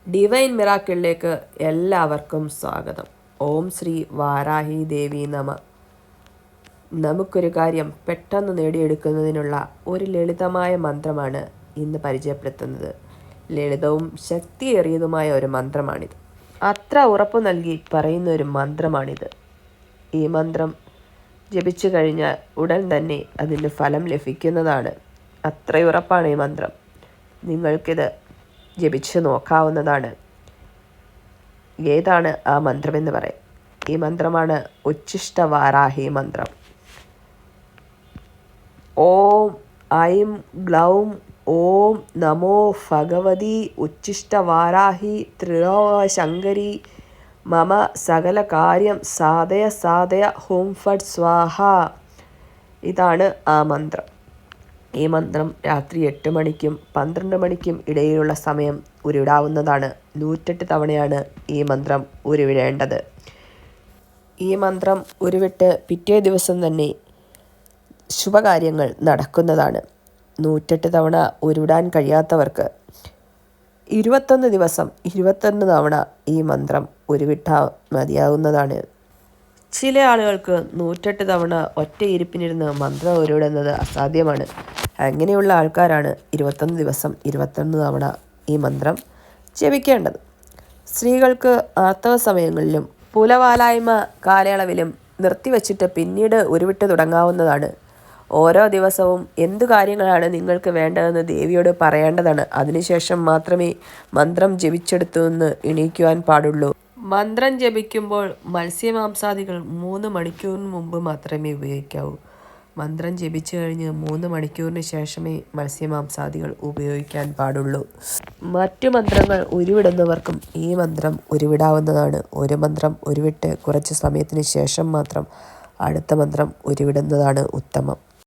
Divine മിറാക്കിളിലേക്ക് എല്ലാവർക്കും സ്വാഗതം. ഓം ശ്രീ വാരാഹി ദേവി നമ. നമുക്കൊരു കാര്യം പെട്ടെന്ന് നേടിയെടുക്കുന്നതിനുള്ള ഒരു ലളിതമായ മന്ത്രമാണ് ഇന്ന് പരിചയപ്പെടുത്തുന്നത്. ലളിതവും ശക്തിയേറിയതുമായ ഒരു മന്ത്രമാണിത്. അത്ര ഉറപ്പു നൽകി പറയുന്ന ഒരു മന്ത്രമാണിത്. ഈ മന്ത്രം ജപിച്ചു കഴിഞ്ഞാൽ ഉടൻ തന്നെ അതിന് ഫലം ലഭിക്കുന്നതാണ്. അത്രയുറപ്പാണ് ഈ മന്ത്രം. നിങ്ങൾക്കിത് ജപിച്ച് നോക്കാവുന്നതാണ്. ഏതാണ് ആ മന്ത്രമെന്ന് പറയാം. ഈ മന്ത്രമാണ് ഉച്ഛിഷ്ട വാരാഹി മന്ത്രം. ഓം ഐം ഗ്ലൗം ഓം നമോ ഭഗവതി ഉച്ഛിഷ്ട വാരാഹി ത്രിലോകശങ്കരി മമ സകല കാര്യം സാധയ സാധയ ഹും ഫട് സ്വാഹ. ഇതാണ് ആ മന്ത്രം. ഈ മന്ത്രം രാത്രി 8 മണിക്കും 12 മണിക്കും ഇടയിലുള്ള സമയം ഉരുവിടാവുന്നതാണ്. 108 തവണയാണ് ഈ മന്ത്രം ഉരുവിടേണ്ടത്. ഈ മന്ത്രം ഉരുവിട്ട് പിറ്റേ ദിവസം തന്നെ ശുഭകാര്യങ്ങൾ നടക്കുന്നതാണ്. 108 തവണ ഉരുവിടാൻ കഴിയാത്തവർക്ക് 21 ദിവസം 21 തവണ ഈ മന്ത്രം ഉരുവിട്ടാൽ മതിയാവുന്നതാണ്. ചില ആളുകൾക്ക് 108 തവണ ഒറ്റയിരിപ്പിനിരുന്ന് മന്ത്രം ഉരുവിടുന്നത് അസാധ്യമാണ്. അങ്ങനെയുള്ള ആൾക്കാരാണ് 21 ദിവസം 21 തവണ ഈ മന്ത്രം ജപിക്കേണ്ടത്. സ്ത്രീകൾക്ക് ആർത്തവ സമയങ്ങളിലും പുലവാലായ്മ കാലയളവിലും നിർത്തിവച്ചിട്ട് പിന്നീട് ഉരുവിട്ട് തുടങ്ങാവുന്നതാണ്. ഓരോ ദിവസവും എന്തു കാര്യങ്ങളാണ് നിങ്ങൾക്ക് വേണ്ടതെന്ന് ദേവിയോട് പറയേണ്ടതാണ്. അതിനുശേഷം മാത്രമേ മന്ത്രം ജപിച്ചെടുത്തു നിന്ന് എണീക്കുവാൻ പാടുള്ളൂ. മന്ത്രം ജപിക്കുമ്പോൾ മത്സ്യമാംസാദികൾ 3 മണിക്കൂറിന് മുമ്പ് മാത്രമേ ഉപയോഗിക്കാവൂ. മന്ത്രം ജപിച്ചു കഴിഞ്ഞ് 3 മണിക്കൂറിന് ശേഷമേ മത്സ്യമാംസാദികൾ ഉപയോഗിക്കാൻ പാടുള്ളൂ. മറ്റു മന്ത്രങ്ങൾ ഉരുവിടുന്നവർക്കും ഈ മന്ത്രം ഉരുവിടാവുന്നതാണ്. ഒരു മന്ത്രം ഉരുവിട്ട് കുറച്ച് സമയത്തിന് ശേഷം മാത്രം അടുത്ത മന്ത്രം ഉരുവിടുന്നതാണ് ഉത്തമം.